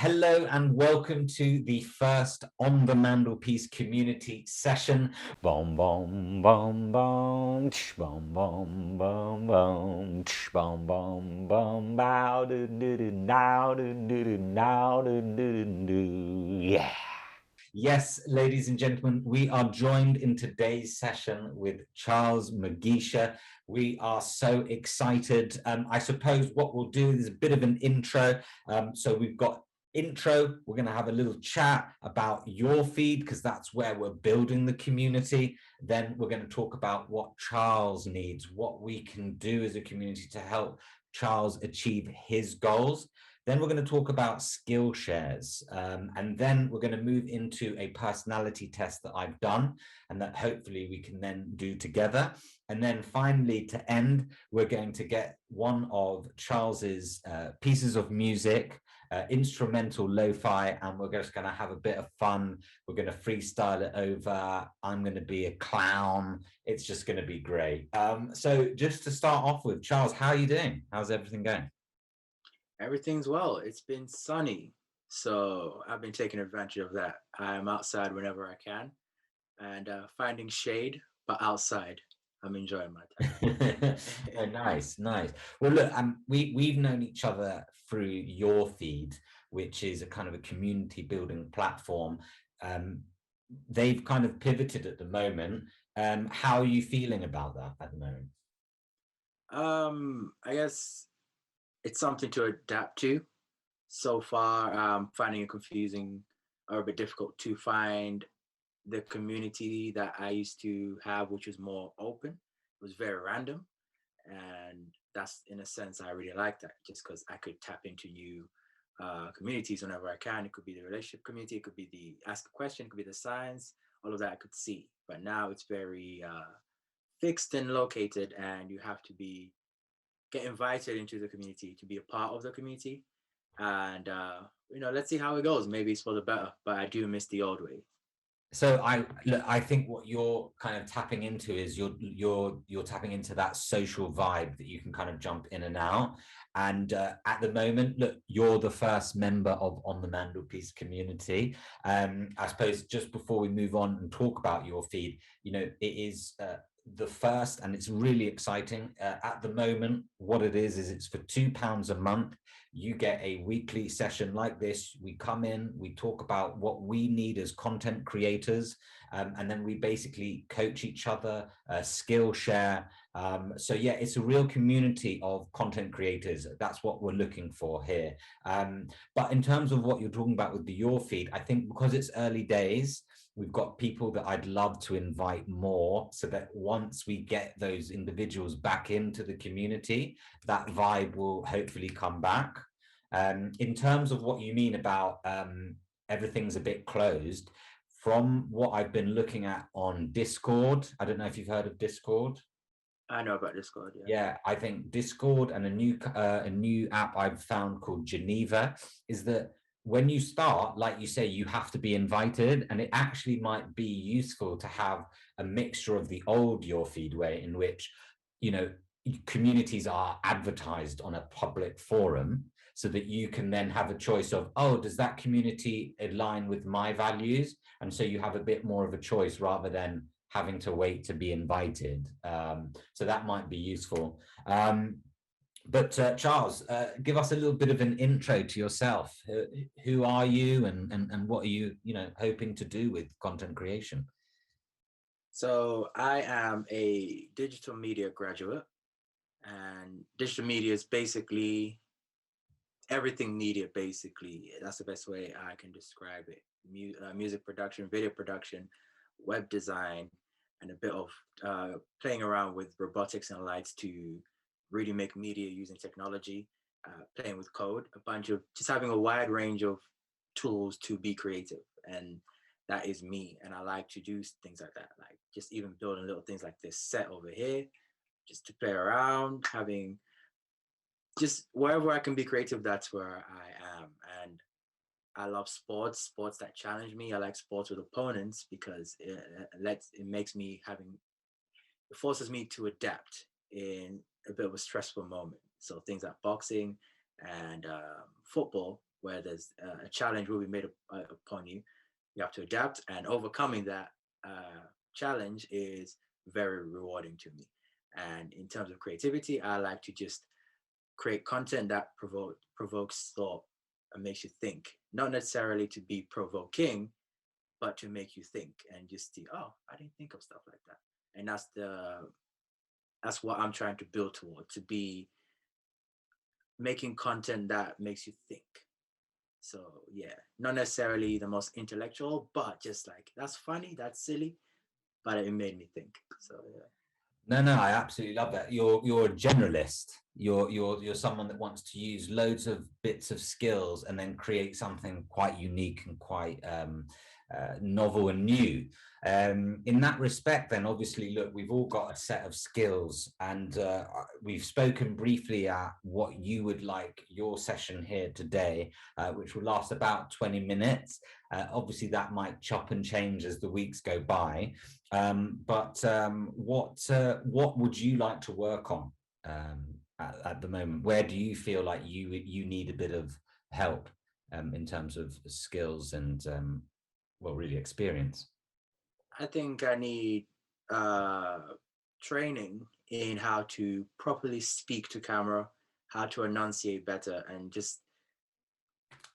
Hello and welcome to the first On the Mandelpiece community session. Bom bom bom bom bom bom bom bom bom bom bom bow do do do now do do do now do do do. Yeah. Yes, ladies and gentlemen, we are joined in today's session with Chrlz Mugisha. We are so excited. I suppose what we'll do is a bit of an intro. So we've got intro, we're going to have a little chat about URfeed because that's where we're building the community. Then we're going to talk about what Chrlz needs, what we can do as a community to help Chrlz achieve his goals. Then we're going to talk about skill shares, and then we're going to move into a personality test that I've done and that hopefully we can then do together. And then finally, to end, we're going to get one of Chrlz's pieces of music, instrumental lo-fi, and we're just going to have a bit of fun. We're going to freestyle it over. I'm going to be a clown. It's just going to be great. So just to start off with, Chrlz, how are you doing? How's everything going? Everything's well. It's been sunny, so I've been taking advantage of that. I'm outside whenever I can and finding shade, but outside. I'm enjoying my time. Oh, nice, nice. Well, look, we've known each other through URfeed, which is a kind of a community building platform. They've kind of pivoted at the moment. How are you feeling about that at the moment? I guess it's something to adapt to. So far, finding it confusing or a bit difficult to find the community that I used to have, which was more open. It was very random. And that's, in a sense, I really like that just because I could tap into new communities whenever I can. It could be the relationship community, it could be the ask a question, it could be the science, all of that I could see. But now it's very fixed and located, and you have to get invited into the community to be a part of the community. And let's see how it goes. Maybe it's for the better, but I do miss the old way. So I think what you're kind of tapping into is you're tapping into that social vibe that you can kind of jump in and out. And at the moment, look, you're the first member of On the Mandelpiece community. I suppose just before we move on and talk about URfeed, it is the first, and it's really exciting. At the moment, what it is it's for £2 a month. You get a weekly session like this. We come in, we talk about what we need as content creators, and then we basically coach each other, skill share. So yeah, it's a real community of content creators. That's what we're looking for here. But in terms of what you're talking about with the URfeed, I think because it's early days, we've got people that I'd love to invite more so that once we get those individuals back into the community, that vibe will hopefully come back. In terms of what you mean about everything's a bit closed, from what I've been looking at on Discord, I don't know if you've heard of Discord. I know about Discord, yeah. Yeah, I think Discord and a new app I've found called Geneva is that when you start, like you say, you have to be invited, and it actually might be useful to have a mixture of the old URfeed way in which, communities are advertised on a public forum so that you can then have a choice of, oh, does that community align with my values? And so you have a bit more of a choice rather than having to wait to be invited. So that might be useful. But Chrlz, give us a little bit of an intro to yourself. Who are you, and what are you, hoping to do with content creation? So I am a digital media graduate, and digital media is basically everything media. Basically, that's the best way I can describe it. Music production, video production, web design, and a bit of playing around with robotics and lights to really make media using technology, playing with code, a bunch of just having a wide range of tools to be creative. And that is me. And I like to do things like that, like just even building little things like this set over here, just to play around, having just wherever I can be creative, that's where I am. And I love sports that challenge me. I like sports with opponents because it makes me it forces me to adapt in a bit of a stressful moment. So things like boxing and football, where there's a challenge will be made upon you. You have to adapt, and overcoming that challenge is very rewarding to me. And in terms of creativity, I like to just create content that provokes thought and makes you think, not necessarily to be provoking, but to make you think and just see, oh, I didn't think of stuff like that. And that's what I'm trying to build toward, to be making content that makes you think. So yeah, not necessarily the most intellectual, but just like, that's funny, that's silly, but it made me think. So yeah. No, I absolutely love that. You're a generalist. You're someone that wants to use loads of bits of skills and then create something quite unique and quite novel and new. In that respect, then obviously, look, we've all got a set of skills, and we've spoken briefly at what you would like your session here today, which will last about 20 minutes. Obviously, that might chop and change as the weeks go by. But what would you like to work on at the moment? Where do you feel like you need a bit of help in terms of skills and well, really experience? I think I need training in how to properly speak to camera, how to enunciate better, and just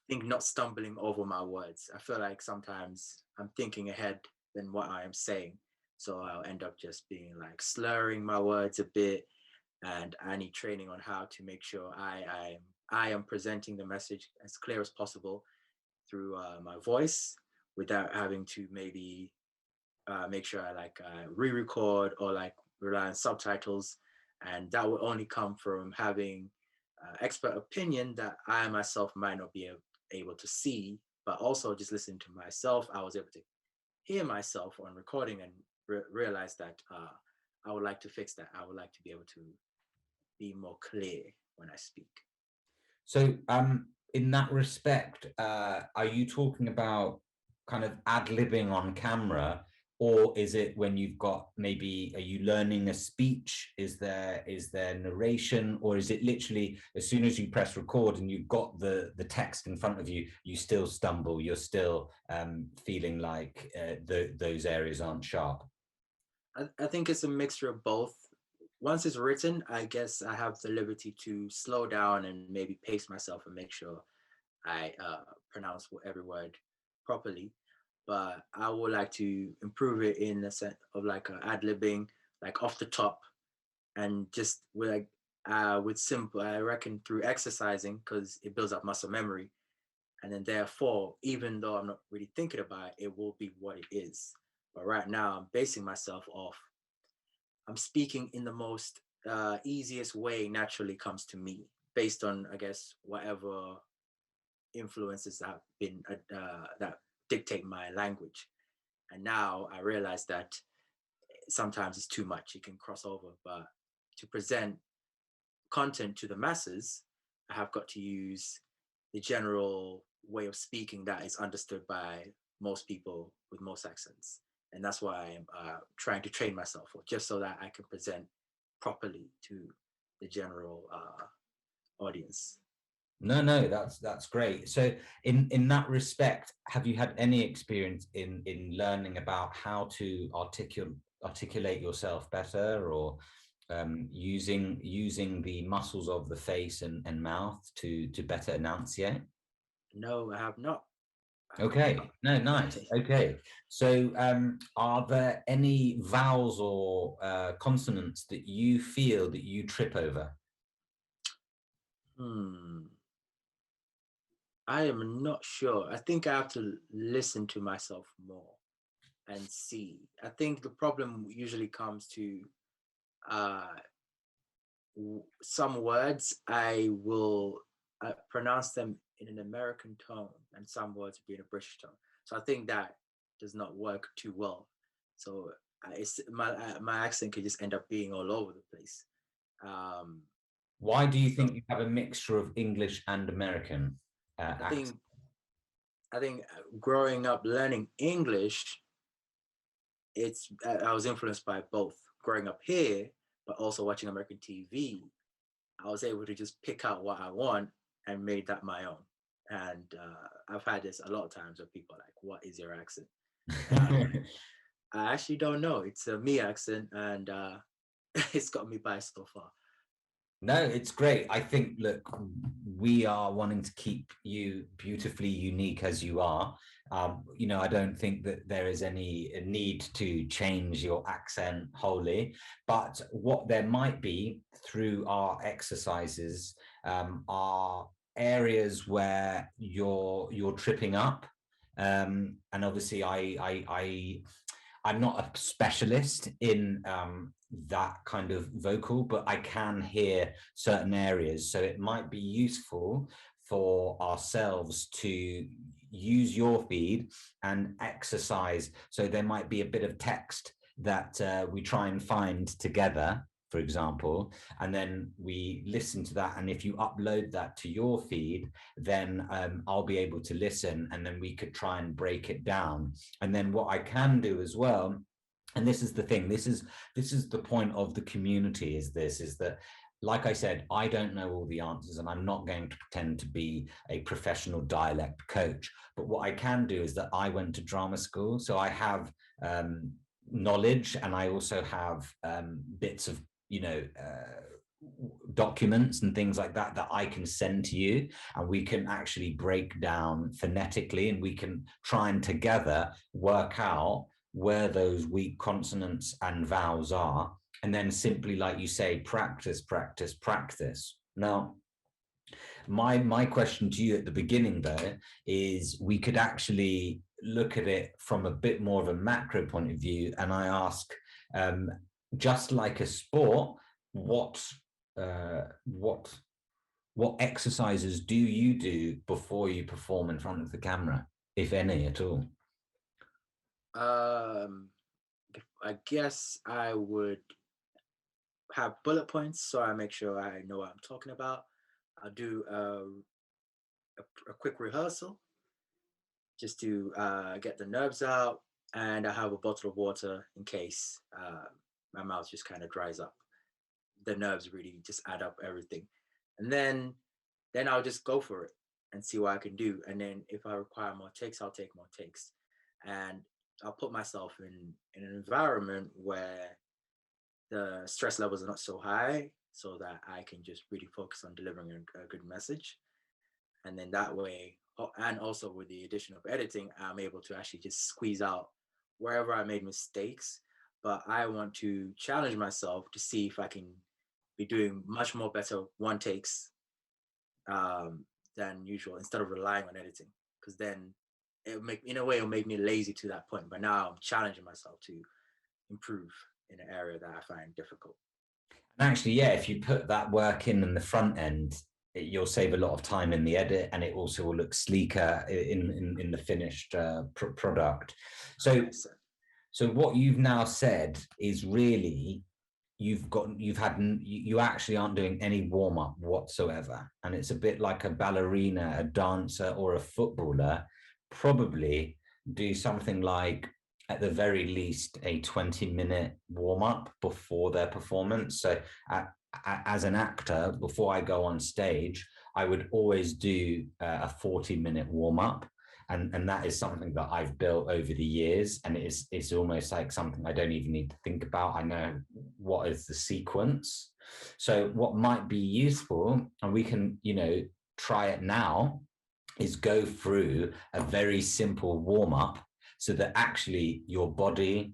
think not stumbling over my words. I feel like sometimes I'm thinking ahead than what I am saying. So I'll end up just being like slurring my words a bit. And I need training on how to make sure I am presenting the message as clear as possible through my voice without having to maybe make sure I like re-record or like rely on subtitles. And that will only come from having expert opinion that I myself might not be able to see, but also just listening to myself, I was able to hear myself on recording and realize that I would like to fix that. I would like to be able to be more clear when I speak. So, in that respect, are you talking about kind of ad-libbing on camera, or is it when you've got, maybe, are you learning a speech? Is there narration, or is it literally as soon as you press record and you've got the text in front of you, you still stumble, you're still feeling like those areas aren't sharp? I think it's a mixture of both. Once it's written, I guess I have the liberty to slow down and maybe pace myself and make sure I pronounce every word properly. But I would like to improve it in the sense of like ad-libbing, like off the top, and just with simple. I reckon through exercising, because it builds up muscle memory, and then therefore, even though I'm not really thinking about it, it will be what it is. But right now, I'm basing myself off. I'm speaking in the most easiest way naturally comes to me, based on, I guess, whatever influences that have been that dictate my language. And now I realize that sometimes it's too much, it can cross over. But to present content to the masses, I have got to use the general way of speaking that is understood by most people with most accents. And that's why I'm trying to train myself for, just so that I can present properly to the general audience. No, that's great. So in that respect, have you had any experience in learning about how to articulate yourself better, or using the muscles of the face and mouth to better enunciate? No, I have not. Okay, no, nice. Okay, so are there any vowels or consonants that you feel that you trip over? Hmm. I am not sure. I think I have to listen to myself more and see. I think the problem usually comes to uh, some words I will pronounce them in an American tone, and some words will be in a British tone. So I think that does not work too well. So my accent could just end up being all over the place. Um, Why do you so think you have a mixture of English and American I accent? think I think growing up learning English, I was influenced by both. Growing up here, but also watching American TV, I was able to just pick out what I want and made that my own. And I've had this a lot of times where people are like, "What is your accent?" And I'm like, I actually don't know. It's a me accent, and it's got me by so far. No, it's great. I think, look, we are wanting to keep you beautifully unique as you are. You know, I don't think that there is any need to change your accent wholly, but what there might be through our exercises are areas where you're tripping up. And obviously, I'm not a specialist in that kind of vocal, but I can hear certain areas. So it might be useful for ourselves to use your feed and exercise. So there might be a bit of text that we try and find together, for example, and then we listen to that. And if you upload that to your feed, then I'll be able to listen, and then we could try and break it down. And then what I can do as well, and this is the thing, this is the point of the community, is that, like I said, I don't know all the answers, and I'm not going to pretend to be a professional dialect coach. But what I can do is that I went to drama school, so I have knowledge, and I also have bits of, you know, documents and things like that that I can send to you, and we can actually break down phonetically, and we can try and together work out where those weak consonants and vowels are, and then simply, like you say, practice, practice, practice. Now, my question to you at the beginning, though, is we could actually look at it from a bit more of a macro point of view, and I ask, just like a sport, what exercises do you do before you perform in front of the camera, if any at all? I guess I would have bullet points so I make sure I know what I'm talking about. I'll do a quick rehearsal just to get the nerves out, and I have a bottle of water in case my mouth just kind of dries up. The nerves really just add up everything, and then I'll just go for it and see what I can do. And then if I require more takes, I'll take more takes, and I'll put myself in an environment where the stress levels are not so high, so that I can just really focus on delivering a good message. And then that way, and also with the addition of editing, I'm able to actually just squeeze out wherever I made mistakes. But I want to challenge myself to see if I can be doing much more better one takes than usual, instead of relying on editing, because then it'll make me lazy to that point. But now I'm challenging myself to improve in an area that I find difficult. And actually, yeah, if you put that work in the front end, you'll save a lot of time in the edit, and it also will look sleeker in the finished product. So what you've now said is really, you actually aren't doing any warm-up whatsoever, and it's a bit like a ballerina, a dancer, or a footballer probably do something like, at the very least, a 20-minute warm-up before their performance. So as an actor, before I go on stage, I would always do a 40-minute warm-up. And that is something that I've built over the years, and it's almost like something I don't even need to think about. I know what is the sequence. So what might be useful, and we can, you know, try it now, is go through a very simple warm-up, so that actually your body,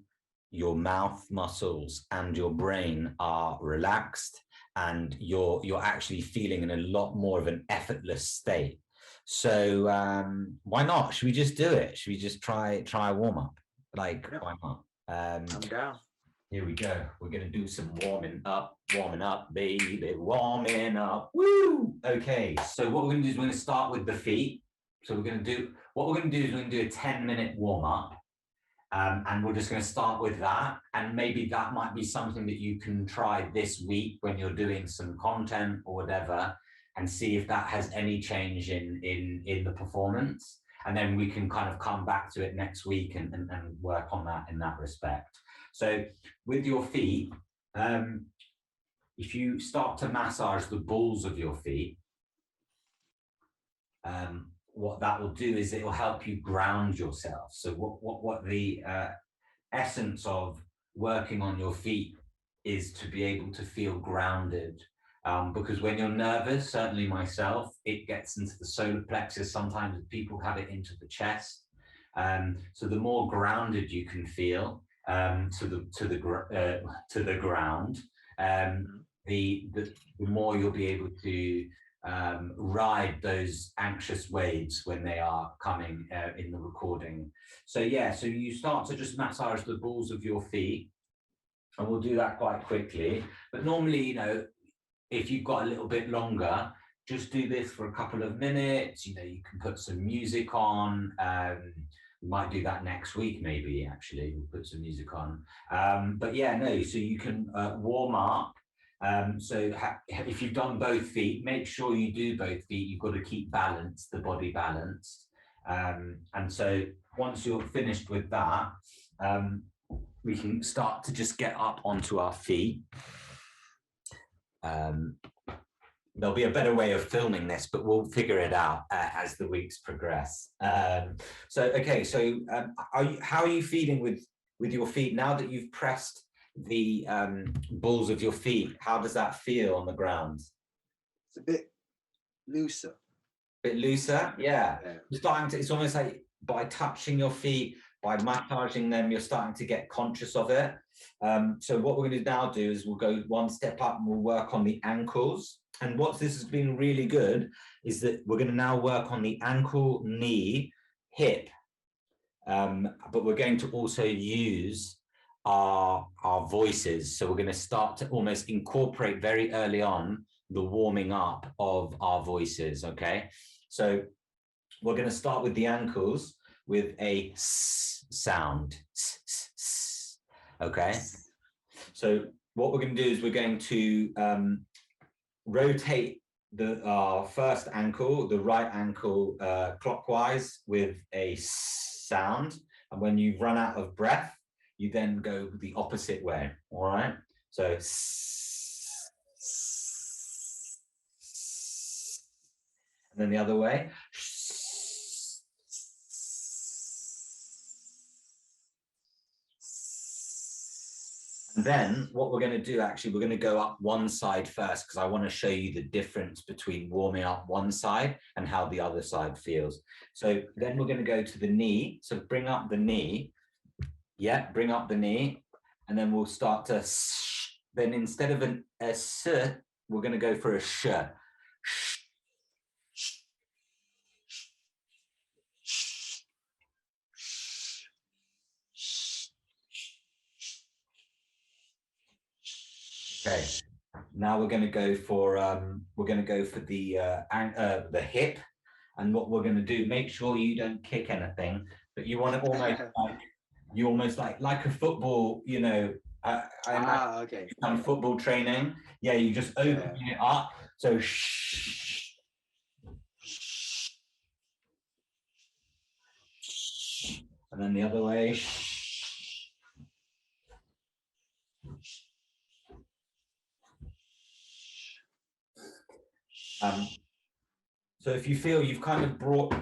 your mouth muscles, and your brain are relaxed, and you're actually feeling in a lot more of an effortless state. So why not? Should we just do it? Should we just try a warm-up? Like, Yeah, why not? I'm down. Here we go. We're gonna do some warming up, baby, warming up. Woo! Okay, so what we're gonna do is we're gonna start with the feet. So we're gonna do a 10-minute warm-up. And we're just going to start with that. And maybe that might be something that you can try this week when you're doing some content or whatever, and see if that has any change in the performance. And then we can kind of come back to it next week and work on that in that respect. So with your feet, if you start to massage the balls of your feet, what that will do is it will help you ground yourself. So what the essence of working on your feet is to be able to feel grounded. Because when you're nervous, certainly myself, it gets into the solar plexus. Sometimes people have it into the chest. So the more grounded you can feel to the ground, the more you'll be able to ride those anxious waves when they are coming in the recording. So yeah, so you start to just massage the balls of your feet, and we'll do that quite quickly. But normally, you know, if you've got a little bit longer, just do this for a couple of minutes. You know, you can put some music on. We might do that next week, maybe, actually, we'll put some music on. But yeah, no, so you can warm up. So if you've done both feet, make sure you do both feet. You've got to keep balanced, the body balanced. And so once you're finished with that, we can start to just get up onto our feet. There'll be a better way of filming this, but we'll figure it out as the weeks progress. Okay, so how are you feeling with your feet now that you've pressed the balls of your feet? How does that feel on the ground? It's a bit looser. Bit looser, yeah. You're starting to, it's almost like by touching your feet, by massaging them, you're starting to get conscious of it. So what we're going to now do is we'll go one step up and we'll work on the ankles. And what this has been really good is that we're going to now work on the ankle, knee, hip. But we're going to also use our voices. So we're going to start to almost incorporate very early on the warming up of our voices, okay? So we're going to start with the ankles with a s sound, okay? So what we're going to do is we're going to rotate our first ankle, the right ankle, clockwise with a sound. And when you run out of breath, you then go the opposite way, all right? So, and then the other way. And then what we're going to do, actually, we're going to go up one side first because I want to show you the difference between warming up one side and how the other side feels. So then we're going to go to the knee. So bring up the knee. Yeah, bring up the knee. And then we'll start to, then instead of a s, we're going to go for a sh. Okay, now we're going to go for the hip, and what we're going to do, make sure you don't kick anything, but you want to almost like a football, you know. Okay. Some football training. Yeah, you just open it up. So and then the other way. So if you feel you've kind of brought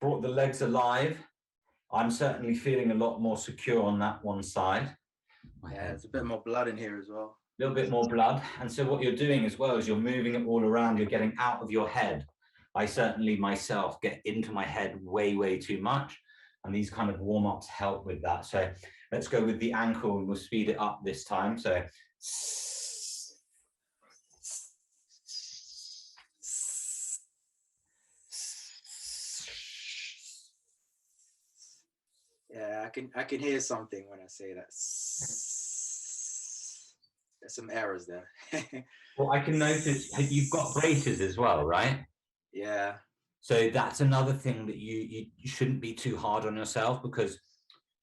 the legs alive, I'm certainly feeling a lot more secure on that one side. Yeah, there's a bit more blood in here as well. A little bit more blood. And so what you're doing as well is you're moving it all around, you're getting out of your head. I certainly myself get into my head way, way too much. And these kind of warm-ups help with that. So let's go with the ankle and we'll speed it up this time. So yeah, I can hear something when I say that. There's some errors there. Well, I can notice you've got braces as well, right? Yeah. So that's another thing that you shouldn't be too hard on yourself, because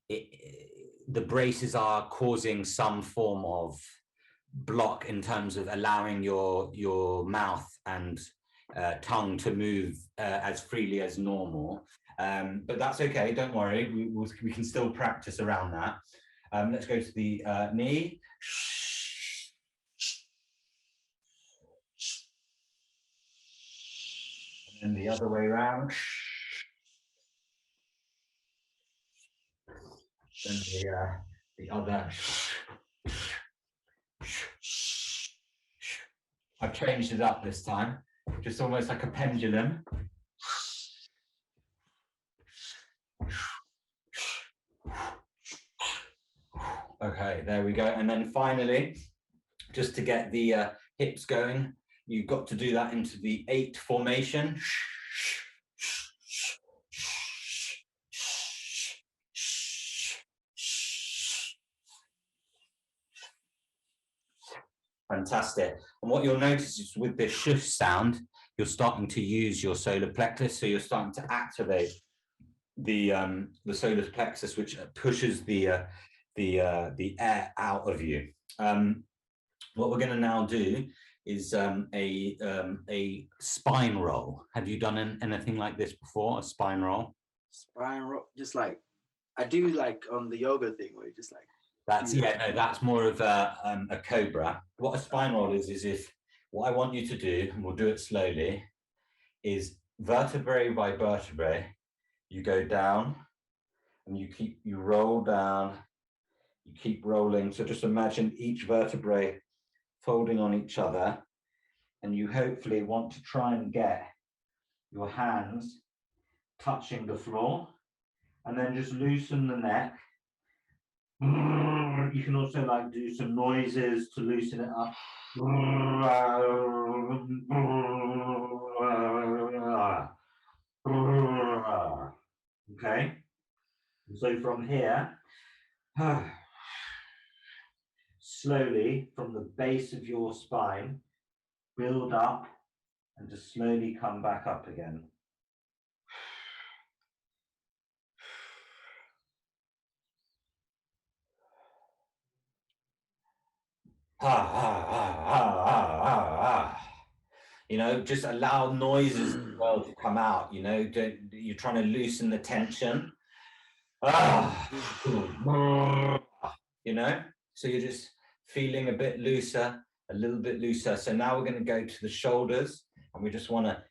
the braces are causing some form of block in terms of allowing your mouth and tongue to move as freely as normal. But that's okay, don't worry, we can still practice around that. Let's go to the knee. And the other way around. then the other. I've changed it up this time, just almost like a pendulum. Okay, there we go. And then finally, just to get the hips going, you've got to do that into the 8 formation. Fantastic. And what you'll notice is with this shush sound, you're starting to use your solar plexus. So you're starting to activate the solar plexus, which pushes the air out of you. What we're going to now do is a spine roll. Have you done anything like this before? A spine roll? Spine roll, just like I do, like on the yoga thing where you just like. That's that's more of a cobra. What a spine roll is if what I want you to do, and we'll do it slowly, is vertebrae by vertebrae. You go down, and you roll down. You keep rolling. So just imagine each vertebrae folding on each other, and you hopefully want to try and get your hands touching the floor, and then just loosen the neck. You can also like do some noises to loosen it up. Okay, so from here, slowly from the base of your spine, build up and just slowly come back up again. You know, just allow noises as well to come out. You know, you're trying to loosen the tension. You know, so you're just feeling a bit looser, a little bit looser. So now we're going to go to the shoulders, and we just want to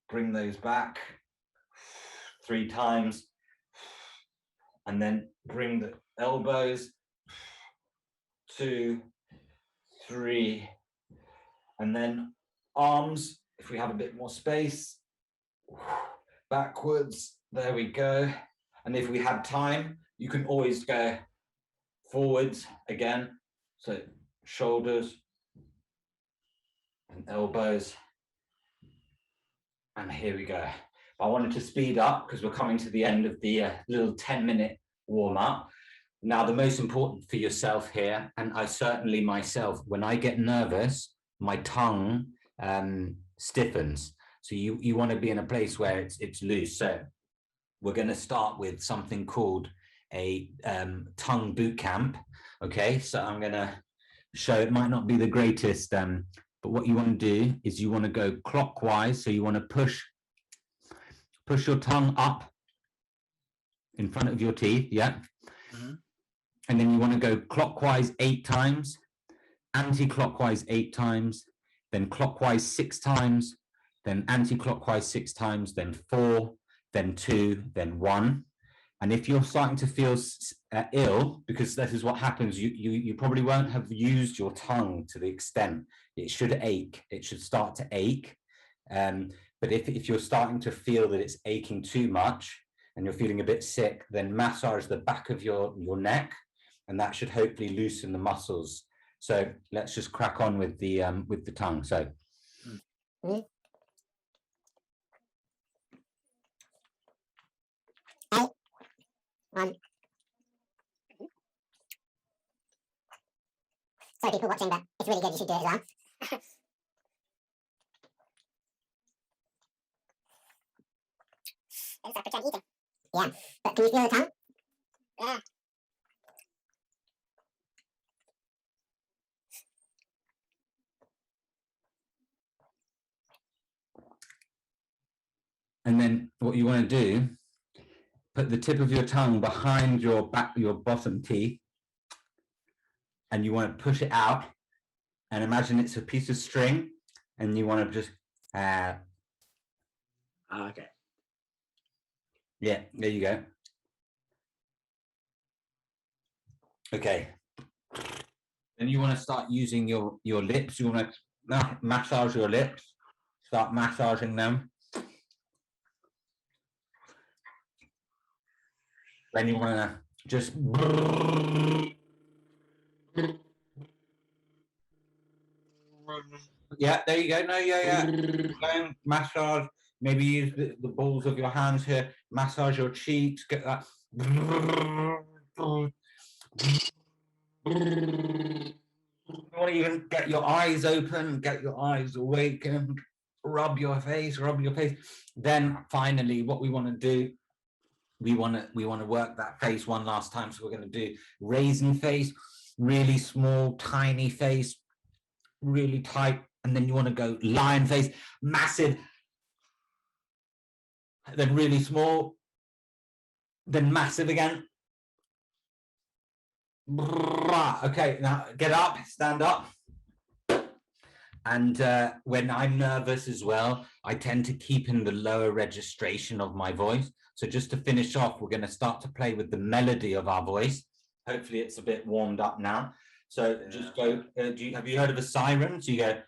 bring those back 3 times, and then bring the elbows 2, 3, and then arms, if we have a bit more space, backwards. There we go. And if we had time, you can always go forwards again. So shoulders and elbows. And here we go. I wanted to speed up because we're coming to the end of the little 10-minute warm-up. Now, the most important for yourself here, and I certainly myself, when I get nervous, my tongue stiffens. So you want to be in a place where it's loose. So we're going to start with something called a tongue boot camp. Okay, so I'm going to show, it might not be the greatest, but what you want to do is you want to go clockwise. So you want to push your tongue up in front of your teeth. Yeah. Mm-hmm. And then you want to go clockwise 8 times, anti-clockwise 8 times, then clockwise 6 times, then anti-clockwise 6 times, then 4, then 2, then 1. And if you're starting to feel ill, because this is what happens, you probably won't have used your tongue to the extent it should ache. It should start to ache. But if you're starting to feel that it's aching too much and you're feeling a bit sick, then massage the back of your neck, and that should hopefully loosen the muscles. So let's just crack on with the tongue. So. Mm. 8, 1. Sorry, people watching, but it's really good. You should do it as well. It's like pretend eating. Yeah, but can you feel the tongue? Yeah. And then what you want to do, put the tip of your tongue behind your bottom teeth, and you want to push it out, and imagine it's a piece of string, and you want to just okay. Yeah, there you go. Okay. Then you want to start using your lips. You want to massage your lips. Start massaging them. Then you want to just yeah, there you go. No, yeah. Go massage. Maybe use the balls of your hands here. Massage your cheeks. Get that. You want to even get your eyes open, get your eyes awake, and rub your face. Then finally, what we want to do, we want to work that face one last time. So we're going to do raisin face, really small, tiny face, really tight, and then you want to go lion face, massive, then really small, then massive again. Okay, now get up, stand up. And when I'm nervous as well, I tend to keep in the lower registration of my voice. So just to finish off, we're going to start to play with the melody of our voice. Hopefully it's a bit warmed up now. So just go, have you heard of a siren? So you go.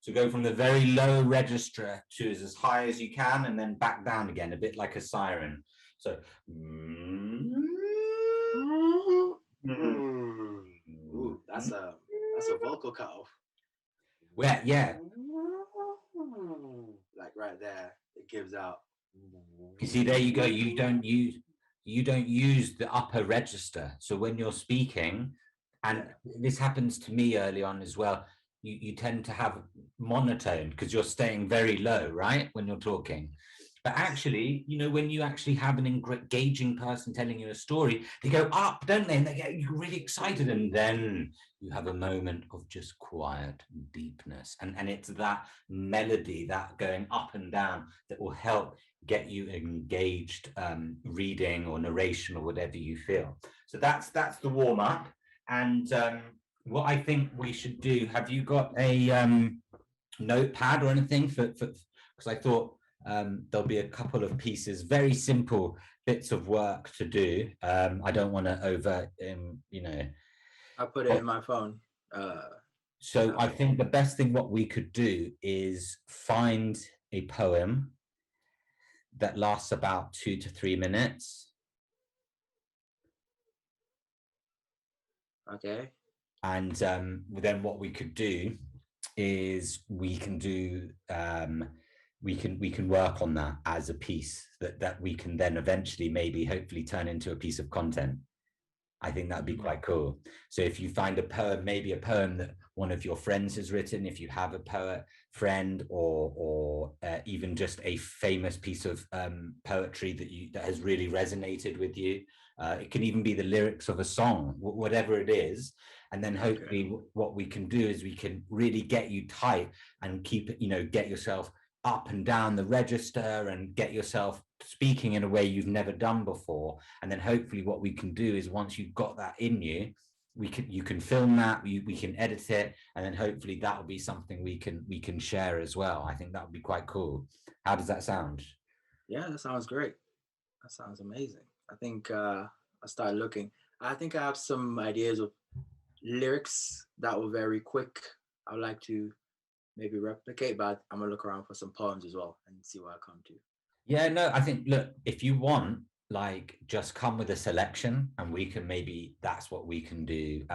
So go from the very low register to as high as you can and then back down again, a bit like a siren. So. Ooh, that's a vocal cutoff. Well, yeah. Like right there, it gives out. You see, there you go. You don't use the upper register. So when you're speaking, and this happens to me early on as well, you tend to have monotone because you're staying very low, right? When you're talking. But actually, you know, when you actually have an engaging person telling you a story, they go up, don't they? And they get you really excited. And then you have a moment of just quiet deepness. And it's that melody, that going up and down that will help get you engaged reading or narration or whatever you feel. So that's the warm up. And what I think we should do, have you got a notepad or anything for because I thought there'll be a couple of pieces, very simple bits of work to do. I don't want to over, you know. I put it in my phone. So I think the best thing what we could do is find a poem that lasts about 2 to 3 minutes. Okay. And then what we could do is we can do we can work on that as a piece that we can then eventually maybe hopefully turn into a piece of content. I think that'd be quite cool. So if you find a poem, maybe a poem that one of your friends has written, if you have a poet friend or even just a famous piece of poetry that has really resonated with you, it can even be the lyrics of a song, whatever it is. And then hopefully what we can do is we can really get you tight and keep it, you know, get yourself up and down the register and get yourself speaking in a way you've never done before. And then hopefully what we can do is once you've got that in you, you can film that, we can edit it, and then hopefully that will be something we can share as well. I think that would be quite cool. How does that sound? Yeah, that sounds great. That sounds amazing. I think I started looking. I think I have some ideas of lyrics that were very quick. I would like to maybe replicate, but I'm gonna look around for some poems as well and see what I come to. Yeah, no, I think, look, if you want, like, just come with a selection and we can maybe, that's what we can do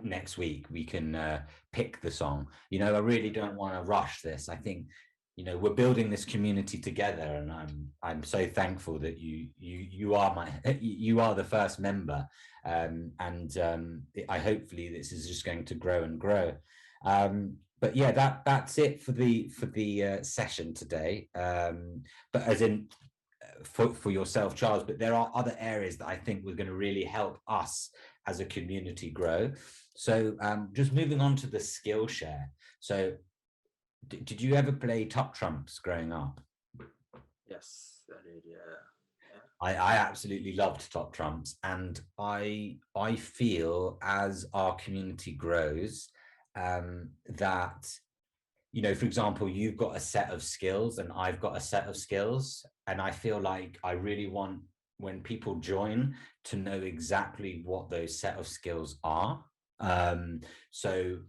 next week. We can pick the song. You know, I really don't want to rush this. I think, you know, we're building this community together, and I'm so thankful that you are you are the first member, and I hopefully this is just going to grow and grow. But yeah, that's it for the session today. But as in for yourself, Charles, but there are other areas that I think we're going to really help us as a community grow. So just moving on to the Skillshare. So did you ever play Top Trumps growing up? Yes, I did. Yeah. I absolutely loved Top Trumps, and I feel as our community grows that you know, for example, you've got a set of skills and I've got a set of skills. And I feel like I really want, when people join, to know exactly what those set of skills are. So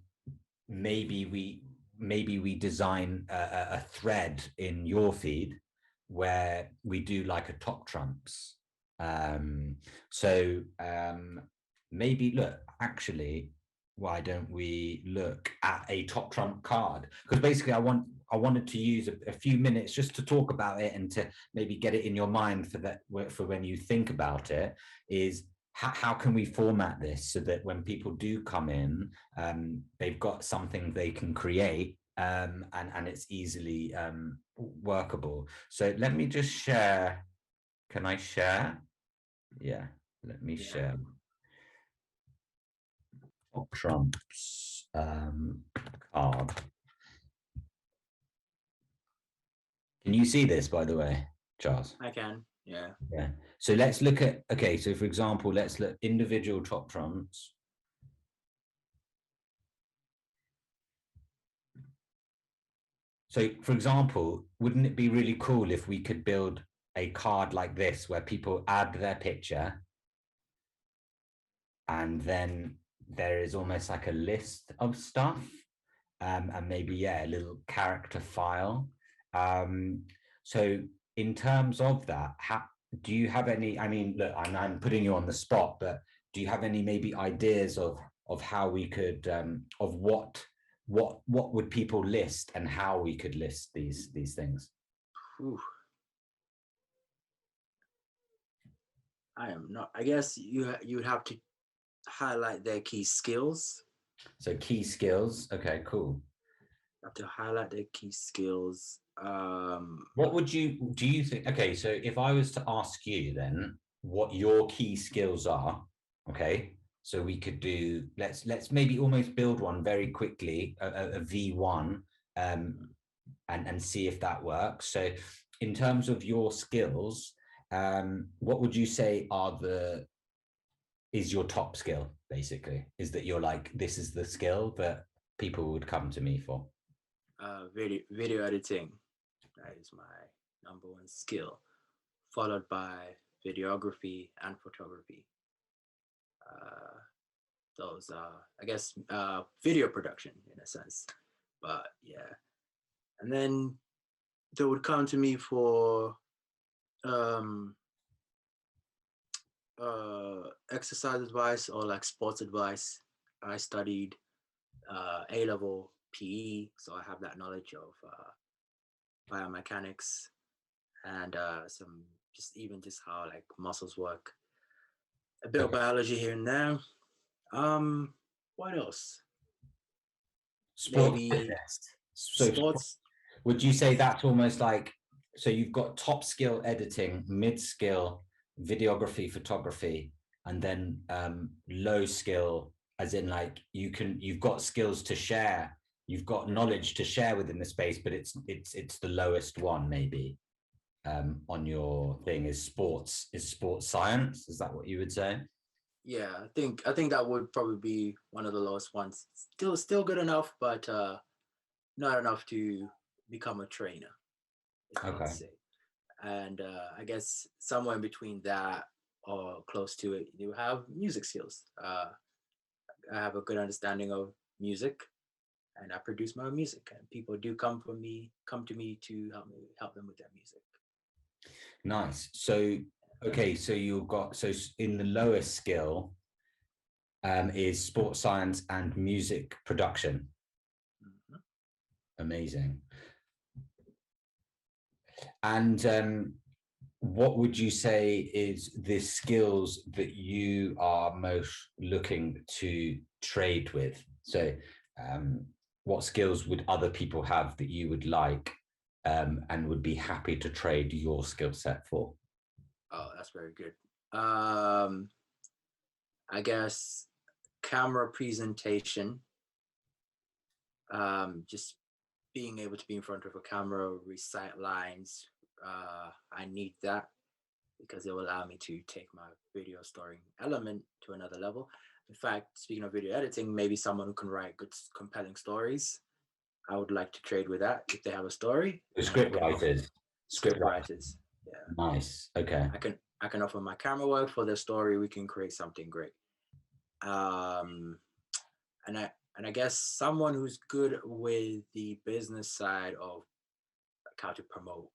maybe we design a thread in your feed where we do like a top trumps. So maybe look, actually, why don't we look at a top trump card? Because basically I wanted to use a few minutes just to talk about it and to maybe get it in your mind for that, for when you think about it, is how can we format this so that when people do come in, they've got something they can create, and it's easily workable. So let me just share. Can I share? Yeah, let me share. Trump's card. Can you see this, by the way, Charles? I can. Yeah. Yeah. So let's look at, okay, so for example, let's look individual top trumps. So for example, wouldn't it be really cool if we could build a card like this where people add their picture and then there is almost like a list of stuff, and maybe, yeah, a little character file. So in terms of that, do you have any, I mean, look, I'm putting you on the spot, but do you have any maybe ideas of how we could, of what would people list and how we could list these things? Whew. I am not. I guess you would have to highlight their key skills. So key skills. Okay, cool. You have to highlight their key skills. What would do you think? Okay, so if I was to ask you then what your key skills are, okay, so we could do, let's maybe almost build one very quickly, a V1, and see if that works. So in terms of your skills, what would you say is your top skill, basically? Is that you're like, this is the skill that people would come to me for? Video editing. That is my number one skill, followed by videography and photography. Those I guess video production in a sense, but yeah. And then they would come to me for um, exercise advice or like sports advice. I studied A-level PE, so I have that knowledge of biomechanics and some just how like muscles work. A bit of biology here and there. What else? Sports Maybe fitness. So sports. would you say that's almost like, so you've got top skill editing, mid skill videography, photography, and then low skill, as in like you've got skills to share, you've got knowledge to share within the space, but it's the lowest one maybe, on your thing is sports science. Is that what you would say? Yeah, I think that would probably be one of the lowest ones. Still good enough, but not enough to become a trainer, if I would Okay. say. And I guess somewhere in between that or close to it, you have music skills. I have a good understanding of music, and I produce my own music, and people do come to me to help them with their music. Nice. So, okay, so you've got, so in the lowest skill, is sports science and music production. Mhm. Amazing. And what would you say is the skills that you are most looking to trade with? So, what skills would other people have that you would like, and would be happy to trade your skill set for? Oh, that's very good. I guess camera presentation, just being able to be in front of a camera, recite lines. I need that because it will allow me to take my video storing element to another level. In fact, speaking of video editing, maybe someone who can write good, compelling stories. I would like to trade with that if they have a story. The And script writers. script writers. Yeah. Nice. Okay. I can offer my camera work for their story. We can create something great. And I guess someone who's good with the business side of like how to promote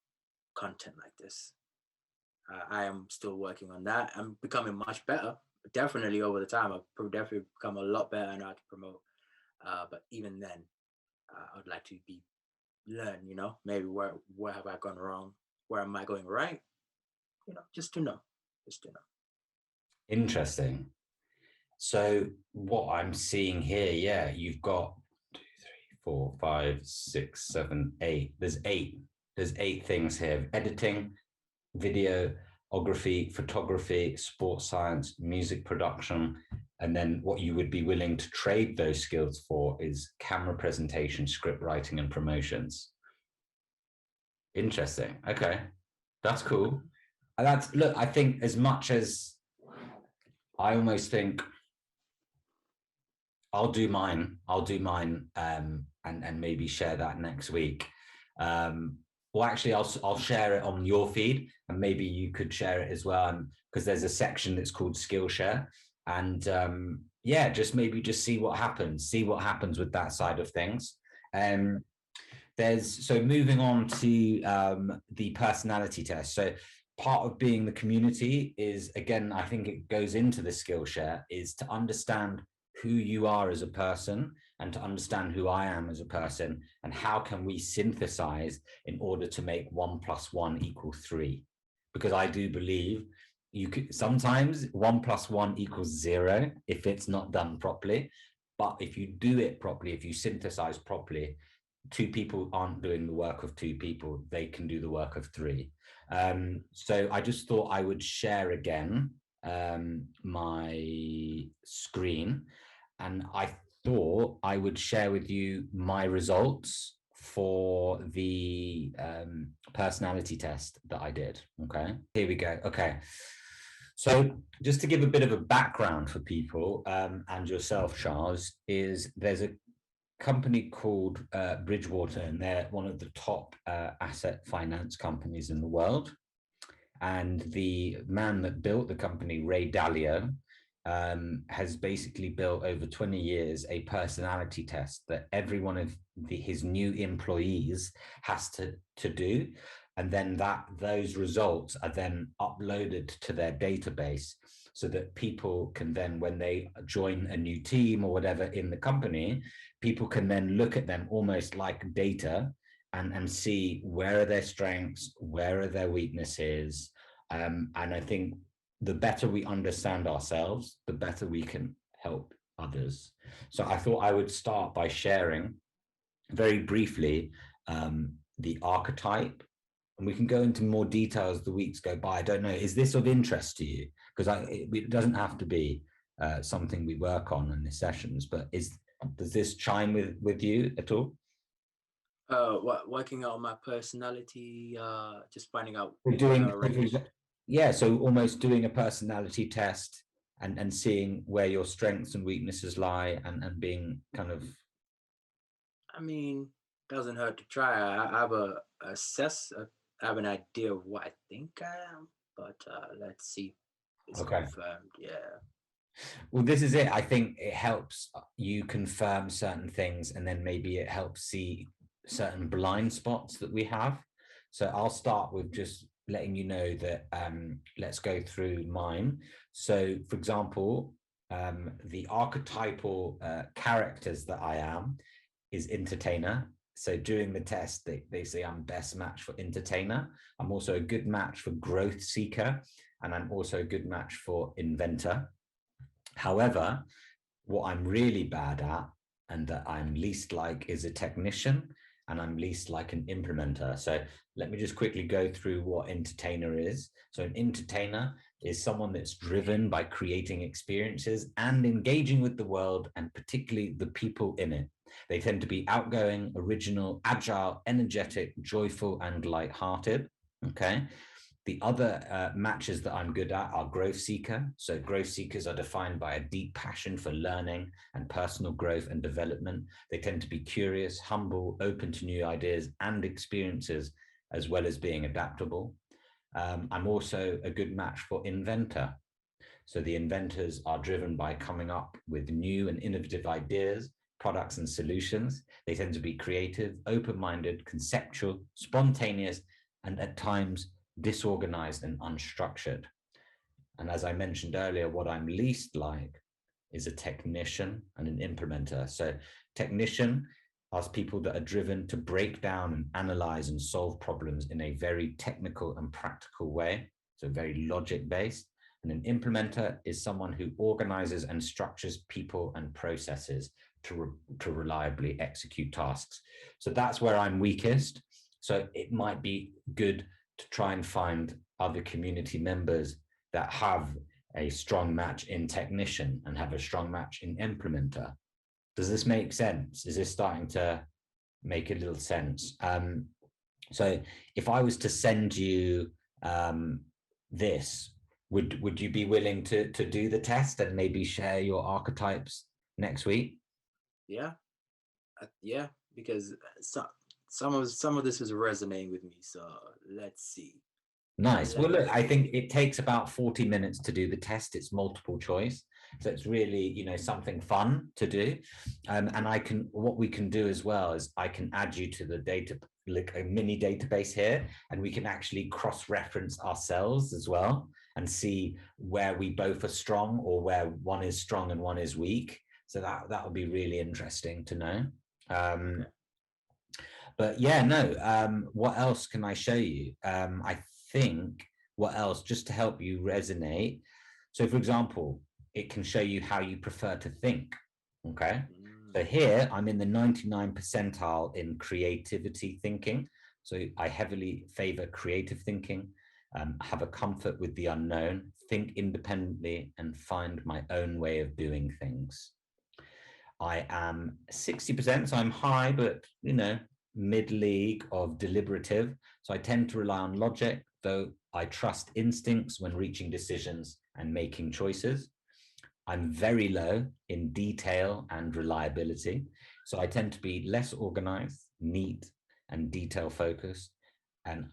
content like this. I am still working on that. I'm becoming much better. Definitely over the time, I've definitely become a lot better in how to promote. But even then, I'd like to learn. Maybe where have I gone wrong? Where am I going right? Just to know. Interesting. So what I'm seeing here, yeah, you've got 2, 3, 4, 5, 6, 7, 8. There's eight. There's 8 things here: editing, videography, photography, sports science, music production, and then what you would be willing to trade those skills for is camera presentation, script writing, and promotions. Interesting. Okay, that's cool. And look, I think as much as I almost think I'll do mine, and maybe share that next week. Well, actually, I'll share it on your feed, and maybe you could share it as well, because there's a section that's called Skillshare, and yeah, just see what happens. See what happens with that side of things. So moving on to the personality test. So part of being the community is, again, I think it goes into the Skillshare, is to understand who you are as a person and to understand who I am as a person, and how can we synthesize in order to make 1 + 1 = 3. Because I do believe you could sometimes 1 + 1 = 0 if it's not done properly. But if you do it properly, if you synthesize properly, 2 people aren't doing the work of 2 people, they can do the work of 3. So I just thought I would share again my screen, and I thought I would share with you my results for the personality test that I did. Okay, here we go. Okay, so just to give a bit of a background for people and yourself, Chrlz, is there's a company called Bridgewater, and they're one of the top asset finance companies in the world. And the man that built the company, Ray Dalio, has basically built over 20 years a personality test that every one of his new employees has to do. And then those results are then uploaded to their database, so that people can then, when they join a new team or whatever in the company, people can then look at them almost like data and see where are their strengths, where are their weaknesses. And I think the better we understand ourselves, the better we can help others. So I thought I would start by sharing very briefly the archetype, and we can go into more detail as the weeks go by. I don't know, is this of interest to you? Because it doesn't have to be something we work on in the sessions, but does this chime with you at all? Working out my personality, just finding out yeah, so almost doing a personality test and seeing where your strengths and weaknesses lie, and being kind of, I mean, doesn't hurt to try. I have I have an idea of what I think I am, but let's see. It's okay, confirmed. Yeah. Well, this is it. I think it helps you confirm certain things, and then maybe it helps see certain blind spots that we have. So I'll start with just letting you know that let's go through mine. So, for example, the archetypal characters that I am is entertainer. So during the test, they say I'm best match for entertainer. I'm also a good match for growth seeker, and I'm also a good match for inventor. However, what I'm really bad at and that I'm least like is a technician, and I'm least like an implementer. So let me just quickly go through what entertainer is. So an entertainer is someone that's driven by creating experiences and engaging with the world, and particularly the people in it. They tend to be outgoing, original, agile, energetic, joyful, and lighthearted. Okay. The other matches that I'm good at are growth seeker. So growth seekers are defined by a deep passion for learning and personal growth and development. They tend to be curious, humble, open to new ideas and experiences, as well as being adaptable. I'm also a good match for inventor. So the inventors are driven by coming up with new and innovative ideas, products and solutions. They tend to be creative, open-minded, conceptual, spontaneous, and at times disorganized and unstructured. And as I mentioned earlier, what I'm least like is a technician and an implementer. So technician are people that are driven to break down and analyze and solve problems in a very technical and practical way, so very logic-based. And an implementer is someone who organizes and structures people and processes to reliably execute tasks. So that's where I'm weakest. So it might be good to try and find other community members that have a strong match in technician and have a strong match in implementer. Does this make sense? Is this starting to make a little sense? So if I was to send you this, would you be willing to do the test and maybe share your archetypes next week? Yeah, yeah, because some of this is resonating with me. So let's see. Nice. Well, look, I think it takes about 40 minutes to do the test. It's multiple choice. So it's really, you know, something fun to do. And what we can do as well is I can add you to the data, like a mini database here, and we can actually cross-reference ourselves as well and see where we both are strong or where one is strong and one is weak. So that would be really interesting to know. Okay. But yeah, no, what else can I show you? I think what else, just to help you resonate. So for example, it can show you how you prefer to think. Okay. So here I'm in the 99 percentile in creativity thinking. So I heavily favor creative thinking, have a comfort with the unknown, think independently, and find my own way of doing things. I am 60%, so I'm high, but you know, mid-league of deliberative. So I tend to rely on logic, though I trust instincts when reaching decisions and making choices. I'm very low in detail and reliability. So I tend to be less organized, neat, and detail focused, and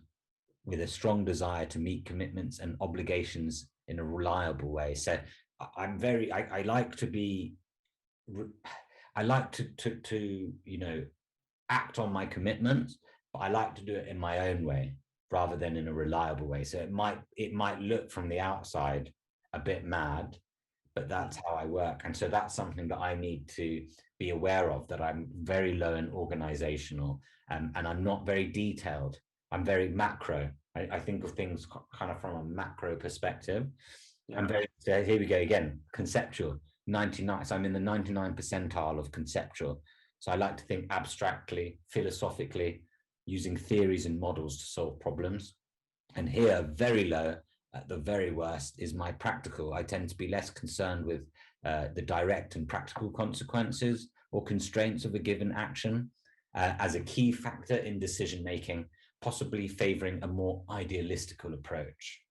with a strong desire to meet commitments and obligations in a reliable way. So I like to be, I like to you know, act on my commitments, but I like to do it in my own way rather than in a reliable way. So it might look from the outside a bit mad, but that's how I work. And so that's something that I need to be aware of, that I'm very low in organizational, and I'm not very detailed. I'm very macro. I think of things kind of from a macro perspective. Yeah. I'm very, so here we go again, conceptual, 99. So I'm in the 99 percentile of conceptual. So I like to think abstractly, philosophically, using theories and models to solve problems. And here, very low, at the very worst, is my practical. I tend to be less concerned with the direct and practical consequences or constraints of a given action as a key factor in decision-making, possibly favoring a more idealistical approach.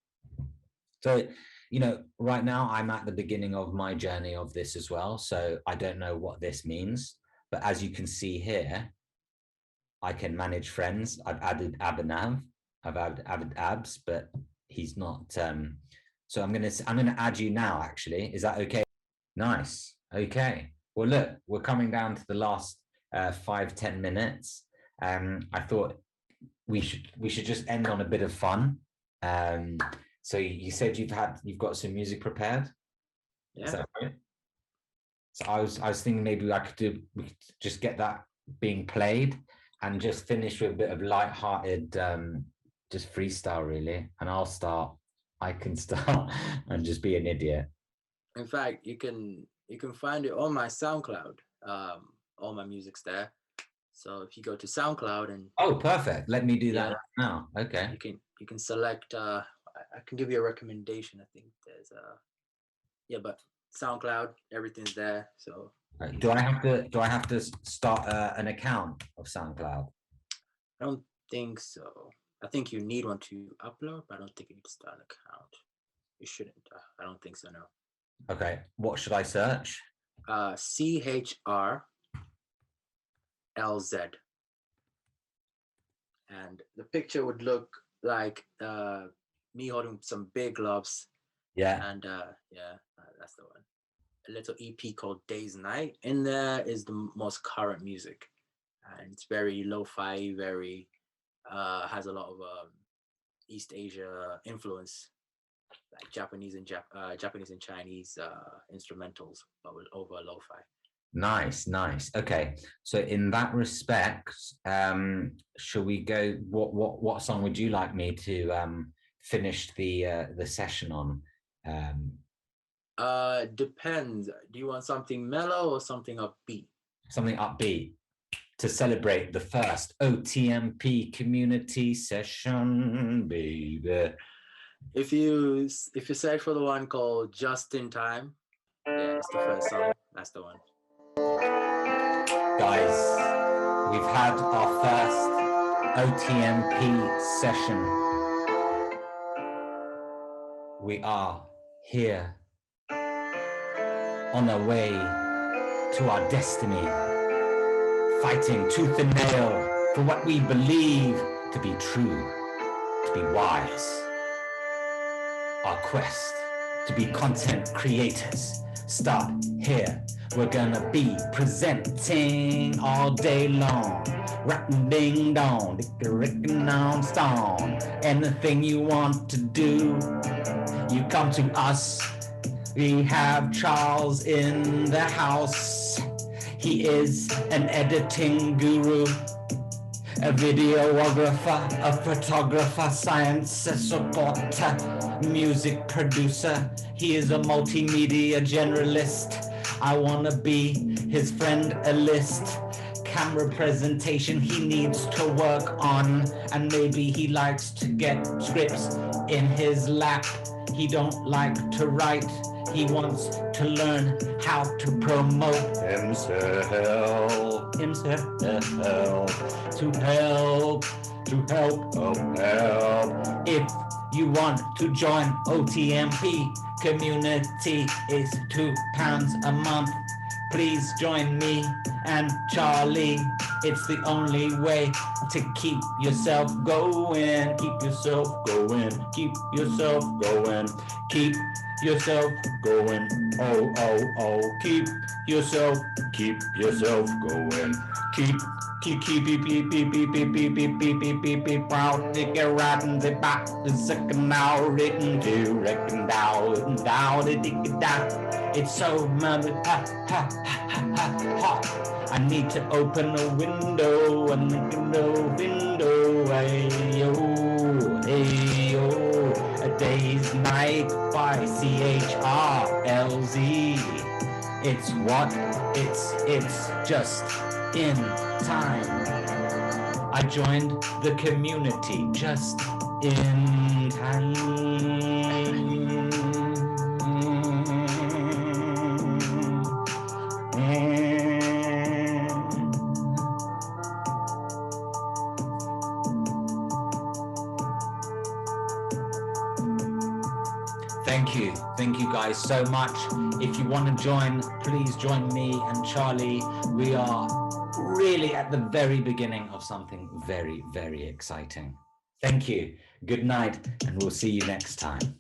So, you know, right now I'm at the beginning of my journey of this as well. So I don't know what this means, but as you can see here, I can manage friends. I've added Abhinav. I've added Abs, but he's not. So I'm gonna add you now. Actually, is that okay? Nice. Okay. Well, look, we're coming down to the last 5-10 minutes. I thought we should just end on a bit of fun. So you said you've got some music prepared. Yeah. Is that right? So I was thinking maybe we could just get that being played and just finish with a bit of light-hearted, just freestyle really. And I can start and just be an idiot. In fact, you can find it on my SoundCloud. All my music's there. So if you go to SoundCloud and perfect. Let me do that right now. Okay. You can select. I can give you a recommendation. I think there's but SoundCloud, everything's there. So do I have to start an account of SoundCloud? I don't think so. I think you need one to upload, but I don't think you need to start an account. You shouldn't. I don't think so, no. Okay, what should I search? Chrlz. And the picture would look like me holding some big gloves. Yeah. And that's the one. A little EP called Days Night. In there is the most current music. And it's very lo-fi, very, has a lot of East Asia influence, like Japanese and Chinese instrumentals, but with over lo-fi. Nice, nice. Okay, so in that respect, shall we go? What song would you like me to finish the session on? Depends. Do you want something mellow or something upbeat? Something upbeat to celebrate the first OTMP community session, baby. If you search for the one called Just in Time, yeah, it's the first song. That's the one. Guys, we've had our first OTMP session. We are here on our way to our destiny, fighting tooth and nail for what we believe to be true, to be wise. Our quest to be content creators start here. We're gonna be presenting all day long, rapping ding dong, dicking on stone. Anything you want to do, you come to us. We have Chrlz in the house. He is an editing guru, a videographer, a photographer, science supporter, music producer. He is a multimedia generalist. I wanna be his friend, a list. Camera presentation he needs to work on, and maybe he likes to get scripts in his lap. He don't like to write. He wants to learn how to promote himself, to help. If you want to join OTMP community, it's £2 a month. Please join me and Charlie. It's the only way to keep yourself going. Keep yourself going. Keep yourself going. Keep yourself going. Oh, oh, oh. Keep yourself going. Keep proud nigga riding the back the second now written to reckon down the dick down. It's so mad, ha ha ha ha ha. I need to open a window and look in the window. Ayo, ayo. A Day's Night by Chrlz. It's what? It's just in time. I joined the community just in time. Thank you guys so much. If you want to join, please join me and Charlie. We are really at the very beginning of something very, very exciting. Thank you. Good night, and we'll see you next time.